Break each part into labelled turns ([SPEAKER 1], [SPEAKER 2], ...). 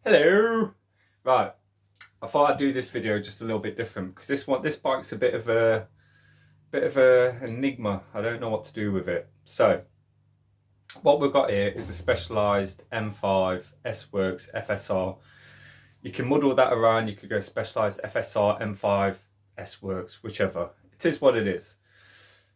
[SPEAKER 1] Hello. Right, I thought I'd do this video just a little bit different because this bike's a bit of a enigma. I don't know what to do with it. So what we've got here is a Specialised M5 S-works FSR. You can muddle that around. You could go Specialised FSR M5 S-works, whichever. It is what it is.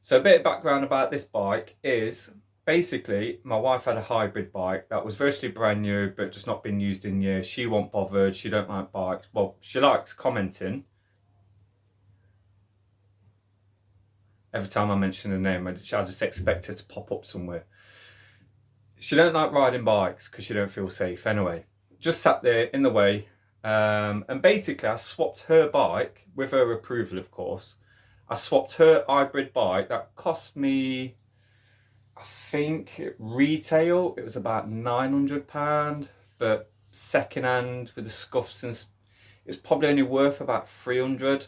[SPEAKER 1] So a bit of background about this bike is basically my wife had a hybrid bike that was virtually brand new but just not been used in years. She wasn't bothered. She don't like bikes. Well, she likes commenting. Every time I mention her name, I just expect her to pop up somewhere. She don't like riding bikes because she don't feel safe anyway. Just sat there in the way. And basically I swapped her bike, with her approval of course. I swapped her hybrid bike that cost me, I think retail, it was about £900, but second hand with the scuffs and it was probably only worth about 300.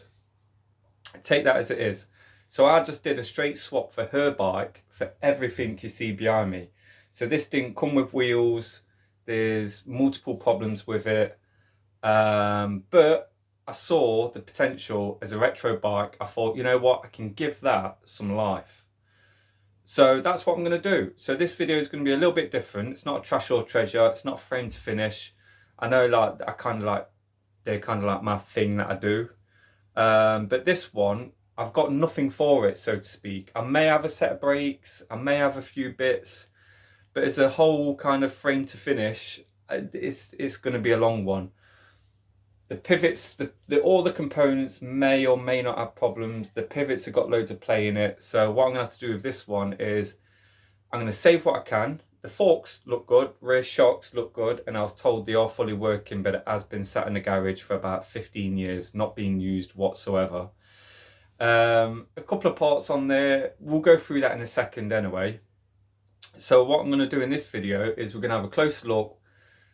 [SPEAKER 1] Take that as it is. So I just did a straight swap for her bike for everything you see behind me. So this didn't come with wheels. There's multiple problems with it. But I saw the potential as a retro bike. I thought, you know what, I can give that some life. So that's what I'm going to do. So this video is going to be a little bit different. It's not a trash or treasure. It's not frame to finish. I know they're kind of like my thing that I do. But this one, I've got nothing for it, so to speak. I may have a set of brakes. I may have a few bits. But as a whole kind of frame to finish, it's going to be a long one. The pivots, all the components may or may not have problems. The pivots have got loads of play in it. So what I'm going to have to do with this one is I'm going to save what I can. The forks look good, rear shocks look good, and I was told they are fully working, but it has been sat in the garage for about 15 years, not being used whatsoever. A couple of parts on there. We'll go through that in a second anyway. So what I'm going to do in this video is we're going to have a close look,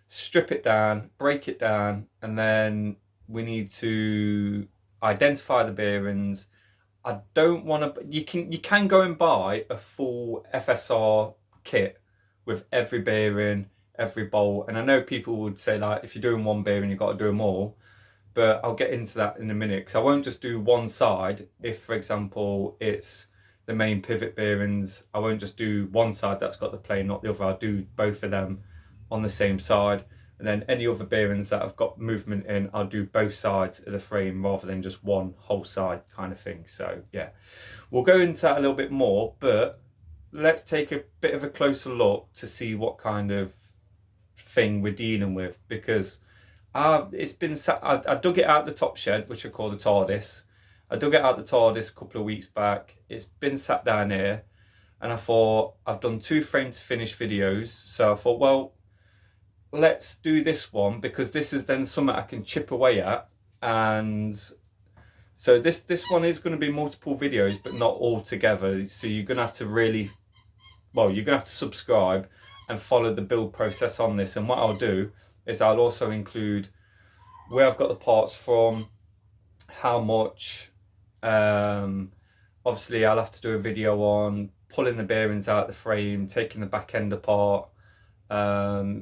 [SPEAKER 1] strip it down, break it down, and then we need to identify the bearings. I don't want to, you can go and buy a full FSR kit with every bearing, every bolt, and I know people would say like if you're doing one bearing you've got to do them all, but I'll get into that in a minute because I won't just do one side. If for example it's the main pivot bearings, I won't just do one side that's got the plane, not the other. I'll do both of them on the same side, and then any other bearings that I've got movement in, I'll do both sides of the frame rather than just one whole side kind of thing. So yeah, we'll go into that a little bit more, but let's take a bit of a closer look to see what kind of thing we're dealing with, because it's been I dug it out the top shed, which I call the TARDIS. I dug it out the TARDIS a couple of weeks back. It's been sat down here, and I thought I've done 2 frame to finish videos, so I thought, well, let's do this one because this is then something I can chip away at. And so this one is going to be multiple videos, but not all together. So you're going to have to really, well, you're going to have to subscribe and follow the build process on this. And what I'll do is I'll also include where I've got the parts from, how much. Obviously I'll have to do a video on pulling the bearings out of the frame, taking the back end apart.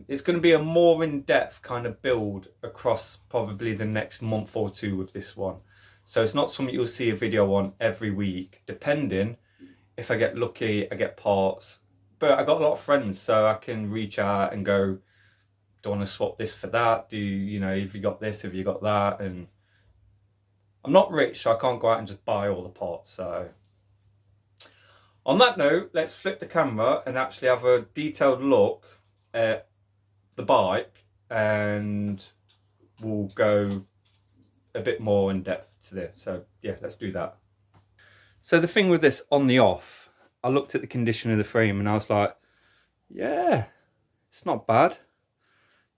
[SPEAKER 1] It's going to be a more in-depth kind of build across probably the next month or two with this one. So it's not something you'll see a video on every week, depending if I get lucky, I get parts. But I got a lot of friends, so I can reach out and go, do you want to swap this for that? You know, have you got this, have you got that? And I'm not rich, so I can't go out and just buy all the parts. So on that note, let's flip the camera and actually have a detailed look at the bike, and we'll go a bit more in depth to this. So yeah, let's do that. So the thing with this on the off, I looked at the condition of the frame and I was like, yeah, it's not bad.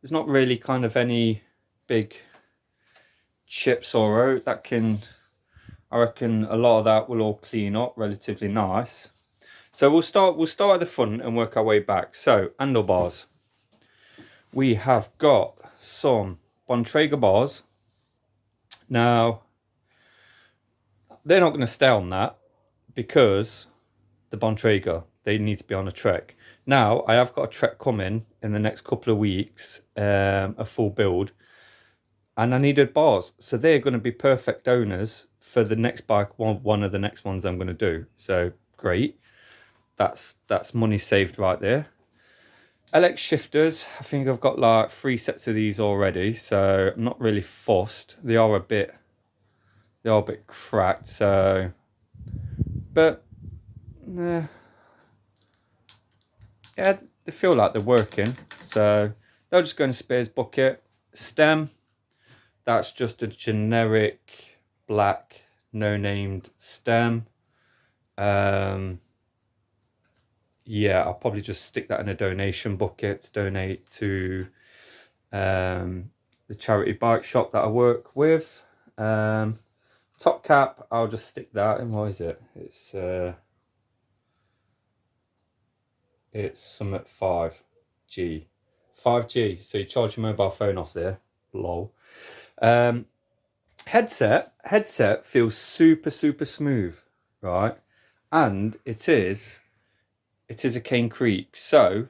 [SPEAKER 1] There's not really kind of any big chips or out that can, I reckon a lot of that will all clean up relatively nice. So we'll start at the front and work our way back. So handlebars, we have got some Bontrager bars. Now they're not going to stay on that because the Bontrager, they need to be on a Trek. Now I have got a Trek coming in the next couple of weeks, a full build, and I needed bars, so they're going to be perfect owners for the next bike, one of the next ones I'm going to do. So great, that's money saved right there. LX shifters, I think I've got like 3 sets of these already, so I'm not really fussed. They are a bit cracked, so, but yeah, they feel like they're working, so they'll just go in a spares bucket. Stem, that's just a generic black no named stem. Yeah, I'll probably just stick that in a donation bucket, donate to the charity bike shop that I work with. Top cap, I'll just stick that in. What is it? It's Summit 5G. 5G, so you charge your mobile phone off there. Lol. Headset feels super smooth, right? And it is a Cane Creek, so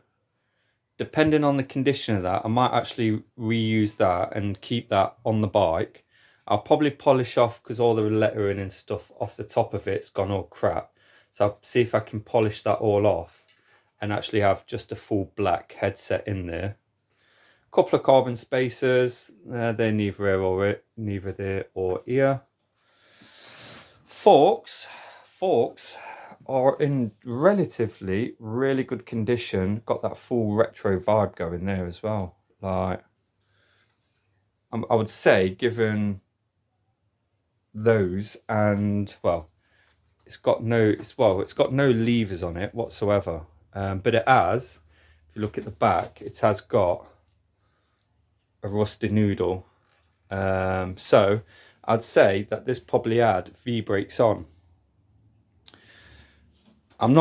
[SPEAKER 1] depending on the condition of that, I might actually reuse that and keep that on the bike. I'll probably polish off, because all the lettering and stuff off the top of it's gone all crap, so I'll see if I can polish that all off and actually have just a full black headset in there. Couple of carbon spacers, they're neither there or here. Forks are in relatively really good condition. Got that full retro vibe going there as well. Like, I would say, given those, and well, it's got no levers on it whatsoever, but it has, if you look at the back, it has got a rusty noodle, so I'd say that this probably had V-brakes on. I'm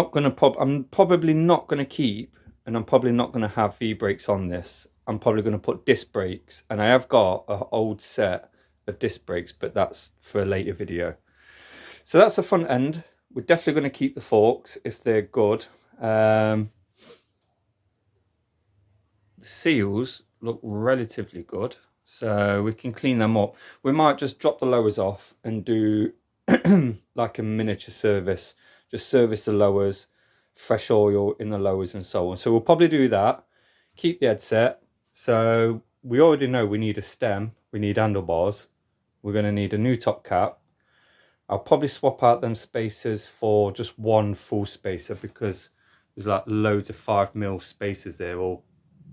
[SPEAKER 1] probably not going to keep, and I'm probably not going to have V-brakes on this. I'm probably going to put disc brakes, and I have got an old set of disc brakes, but that's for a later video. So that's the front end. We're definitely going to keep the forks if they're good. The seals look relatively good, so we can clean them up. We might just drop the lowers off and do like a miniature service. Just service the lowers, fresh oil in the lowers and so on. So we'll probably do that. Keep the headset. So we already know we need a stem, we need handlebars, we're going to need a new top cap. I'll probably swap out them spacers for just one full spacer, because there's like loads of 5mm spacers there, all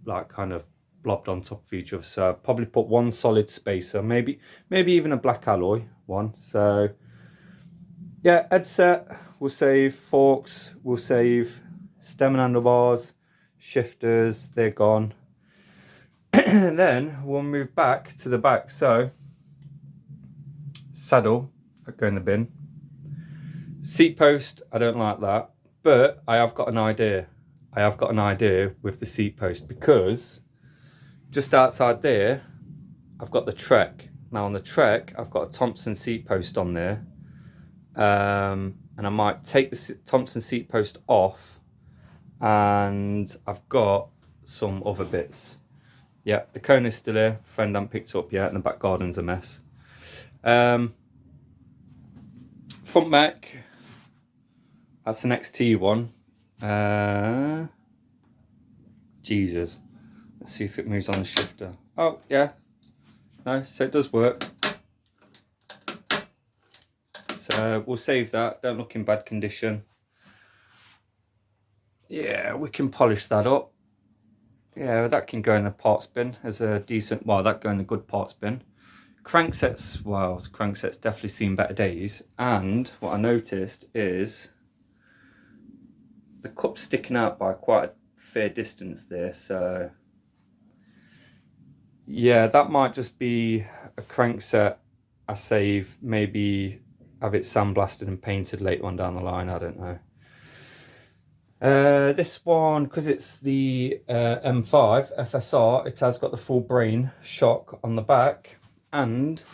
[SPEAKER 1] like kind of blobbed on top of each other. So I'll probably put one solid spacer, maybe even a black alloy one. So yeah, headset, we'll save forks, we'll save stem and handlebars, shifters, they're gone. And then we'll move back to the back. So saddle, go in the bin. Seat post, I don't like that, but I have got an idea. With the seat post, because just outside there, I've got the Trek. Now on the Trek, I've got a Thompson seat post on there. And I might take the Thompson seat post off, and I've got some other bits. Yeah, the cone is still here, friend hasn't picked up yet, and the back garden's a mess. Front mech, that's an XT one. Jesus, let's see if it moves on the shifter. Oh yeah, no, so it does work. So we'll save that, don't look in bad condition. Yeah, we can polish that up. Yeah, that can go in the parts bin as a decent, well, that go in the good parts bin. Cranksets, well, cranksets definitely seen better days. And what I noticed is the cup's sticking out by quite a fair distance there. So yeah, that might just be a crankset I save, maybe have it sandblasted and painted later on down the line, I don't know. This one, because it's the M5 FSR, it has got the full brain shock on the back, and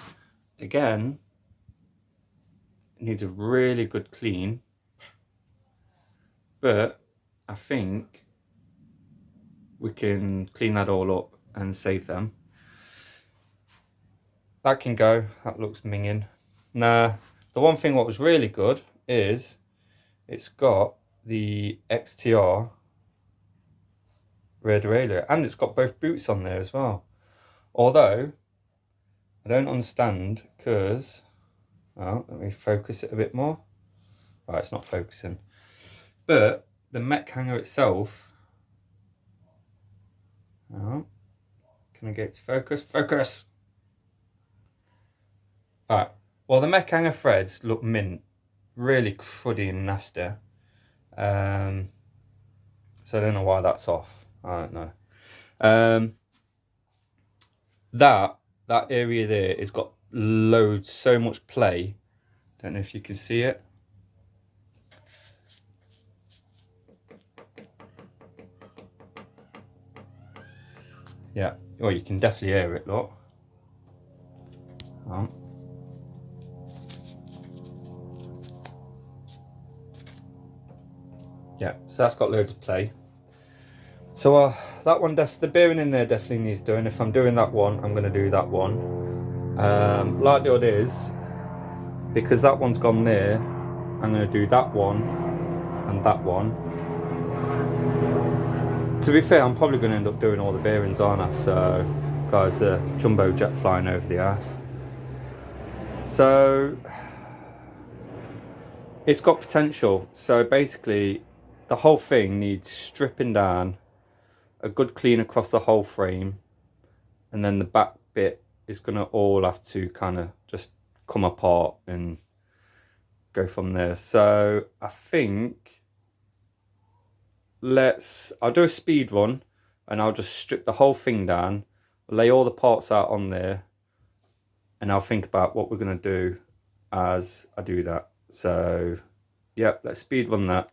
[SPEAKER 1] again, it needs a really good clean, but I think we can clean that all up and save them. That can go, that looks minging. Now, the one thing what was really good is it's got the XTR rear derailleur, and it's got both boots on there as well. Although, I don't understand, because, oh, let me focus it a bit more. Right, it's not focusing. But the mech hanger itself, oh, can I get it to focus? Focus! Alright, well the mech hanger threads look mint, really cruddy and nasty. So I don't know why that's off. I don't know. That area there has got loads, so much play. Don't know if you can see it. Yeah, well you can definitely hear it, look. Yeah, so that's got loads of play. So that one, the bearing in there definitely needs doing. If I'm doing that one, I'm going to do that one. Likelihood is, because that one's gone there, I'm going to do that one and that one. To be fair, I'm probably going to end up doing all the bearings, aren't I? So, guys, jumbo jet flying over the ass. So, it's got potential. So basically, the whole thing needs stripping down, a good clean across the whole frame, and then the back bit is going to all have to kind of just come apart and go from there. So I think I'll do a speed run and I'll just strip the whole thing down, lay all the parts out on there, and I'll think about what we're going to do as I do that. So yeah, let's speed run that.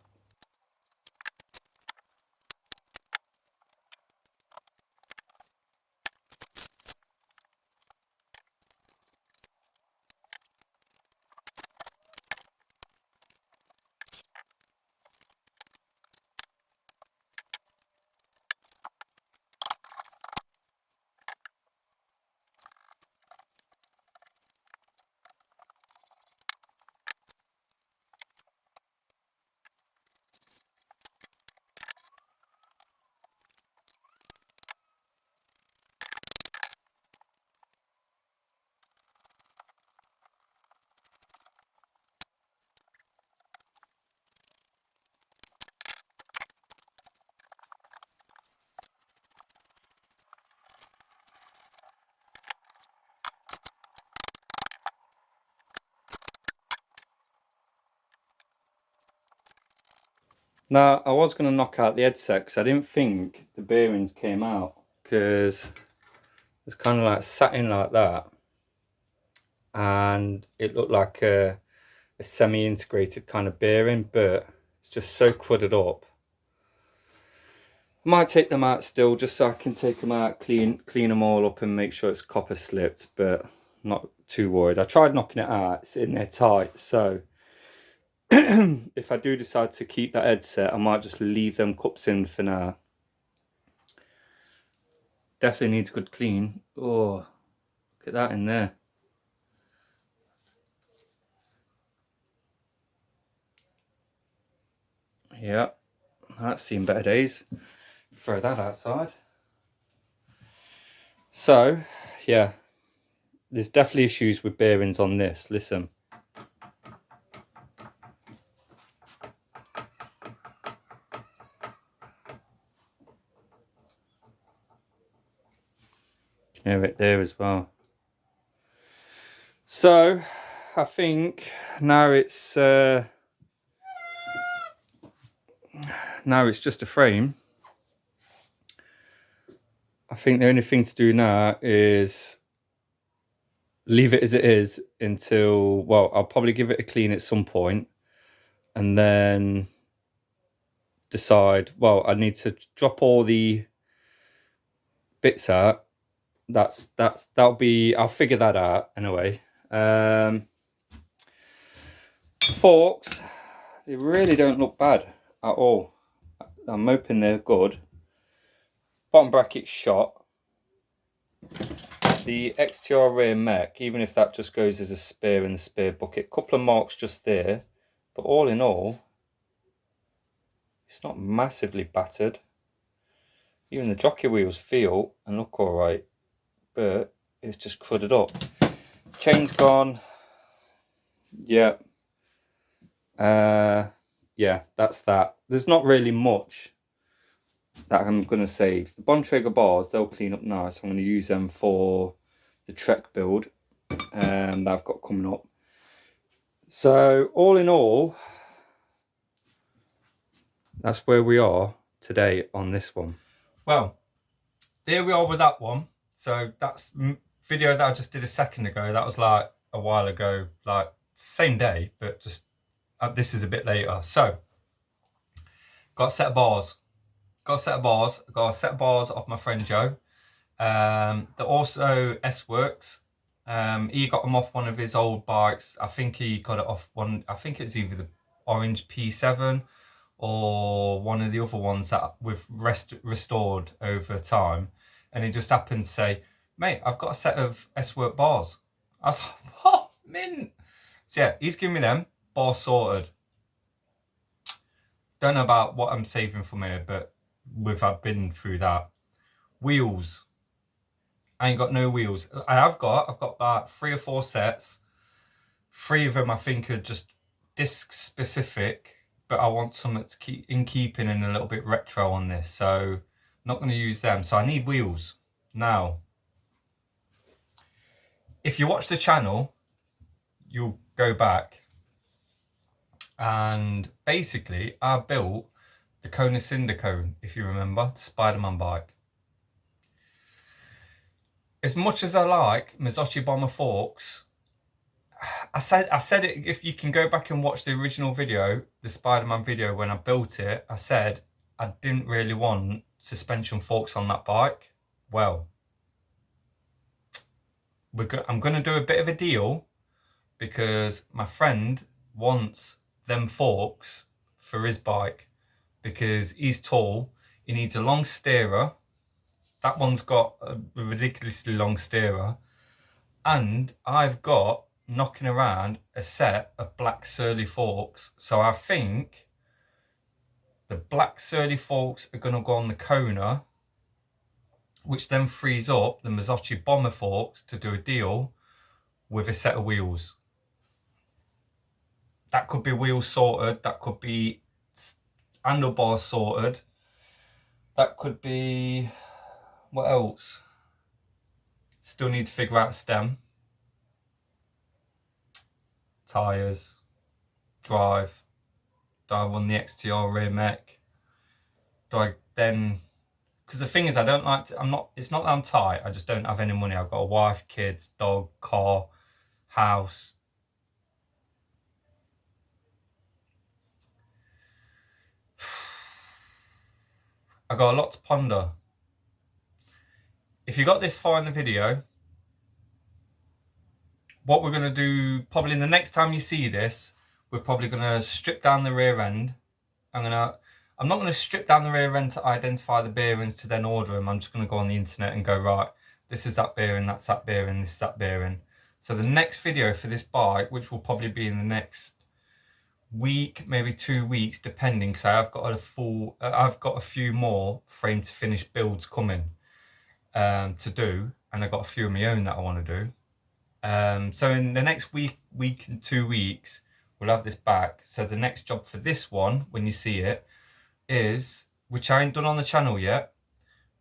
[SPEAKER 1] Now, I was going to knock out the headset because I didn't think the bearings came out, because it's kind of like sat in like that, and it looked like a semi-integrated kind of bearing, but it's just so crudded up. I might take them out still, just so I can take them out, clean them all up and make sure it's copper slipped, but I'm not too worried. I tried knocking it out, it's in there tight, so if I do decide to keep that headset, I might just leave them cups in for now. Definitely needs a good clean. Oh, look at that in there. Yeah, that's seen better days. Throw that outside. So, yeah, there's definitely issues with bearings on this. Listen. You can hear it there as well. So, I think now it's just a frame. I think the only thing to do now is leave it as it is until, well, I'll probably give it a clean at some point, and then decide, well, I need to drop all the bits out. That'll be, I'll figure that out anyway. Forks, they really don't look bad at all. I'm hoping they're good. bottom bracket shot. The XTR rear mech, even if that just goes as a spare in the spare bucket, couple of marks just there, but all in all, it's not massively battered. Even the jockey wheels feel and look alright, but it's just crudded up. Chain's gone. Yeah. Yeah, that's that. There's not really much that I'm going to save. The Bontrager bars, they'll clean up nice. I'm going to use them for the Trek build that I've got coming up. So all in all, that's where we are today on this one. Well, there we are with that one. So that's video that I just did a second ago. That was like a while ago, like same day, but just this is a bit later. So got a set of bars. Got a set of bars off my friend Joe. They're also S-works. He got them off one of his old bikes. I think he got it off one. I think it's either the orange P7 or one of the other ones that we've restored over time. And he just happened to say, "Mate, I've got a set of S-work bars." I was like, "Oh, mint!" So yeah, he's giving me them. Bar sorted. Don't know about what I'm saving from here, but I've been through that. Wheels. I ain't got no wheels. I've got about 3 or 4 sets. 3 of them I think are just disc specific, but I want something to keep in keeping and a little bit retro on this, so I'm not going to use them. So I need wheels. Now, if you watch the channel, you'll go back and basically I built the Kona Cinder Cone, if you remember, the Spider-Man bike. As much as I like Mazzocchi Bomber forks, I said it, if you can go back and watch the original video, the Spider-Man video when I built it, I said I didn't really want suspension forks on that bike. Well, I'm going to do a bit of a deal because my friend wants them forks for his bike because he's tall, he needs a long steerer. That one's got a ridiculously long steerer, and I've got knocking around a set of black Surly forks. So I think the black Surly forks are going to go on the Kona, which then frees up the Mazzocchi Bomber forks to do a deal with a set of wheels. That could be wheels sorted, that could be handlebars sorted, that could be, what else? Still need to figure out stem, tyres, drive. Do I run the XTR rear mech? Do I then, because the thing is, I don't like to, it's not that I'm tight, I just don't have any money. I've got a wife, kids, dog, car, house. I got a lot to ponder. If you got this far in the video, what we're going to do, probably the next time you see this, we're probably going to strip down the rear end. I'm not going to strip down the rear end to identify the bearings to then order them. I'm just going to go on the internet and go, right, this is that bearing, that's that bearing, this is that bearing. So the next video for this bike, which will probably be in the next week, maybe 2 weeks, depending, because I've got a few more frame to finish builds coming to do, and I've got a few of my own that I want to do. So in the next week and 2 weeks, we'll have this back. So the next job for this one, when you see it, is, which I ain't done on the channel yet,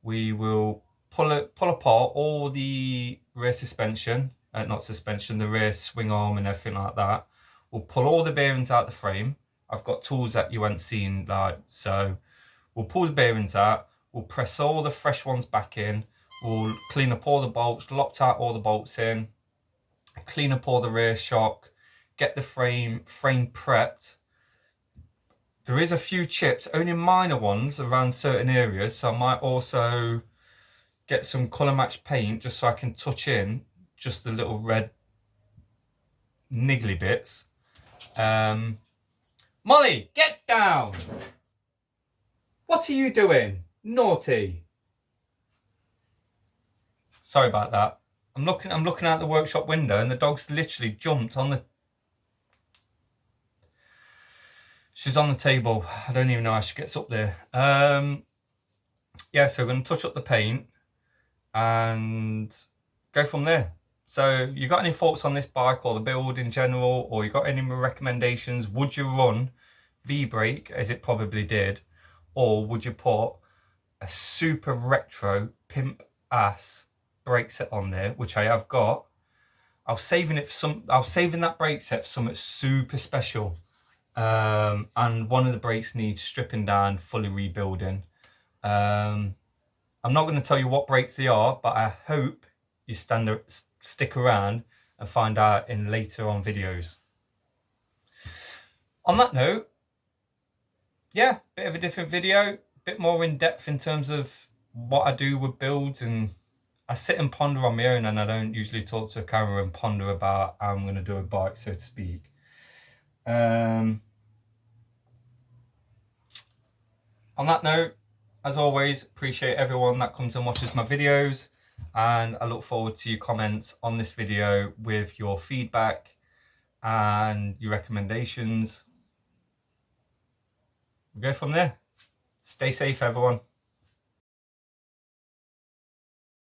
[SPEAKER 1] we will pull apart all the rear suspension, the rear swing arm and everything like that. We'll pull all the bearings out the frame. I've got tools that you haven't seen, like, so we'll pull the bearings out, we'll press all the fresh ones back in, we'll clean up all the bolts, locked out all the bolts in, clean up all the rear shock, get the frame prepped. There is a few chips, only minor ones around certain areas, so I might also get some colour match paint just so I can touch in just the little red niggly bits. Molly, get down! What are you doing? Naughty! Sorry about that. I'm looking out the workshop window and the dog's literally jumped on the... She's on the table. I don't even know how she gets up there. Yeah, so we're going to touch up the paint and go from there. So you got any thoughts on this bike or the build in general, or you got any recommendations? Would you run V-brake as it probably did, or would you put a super retro pimp ass brake set on there, which I have got? I was saving that brake set for something super special. And one of the brakes needs stripping down, fully rebuilding. I'm not going to tell you what brakes they are, but I hope you stick around and find out in later on videos. On that note, yeah, bit of a different video, bit more in depth in terms of what I do with builds, and I sit and ponder on my own, and I don't usually talk to a camera and ponder about how I'm going to do a bike, so to speak. On that note, as always, appreciate everyone that comes and watches my videos, and I look forward to your comments on this video with your feedback and your recommendations. We'll go from there. Stay safe, everyone.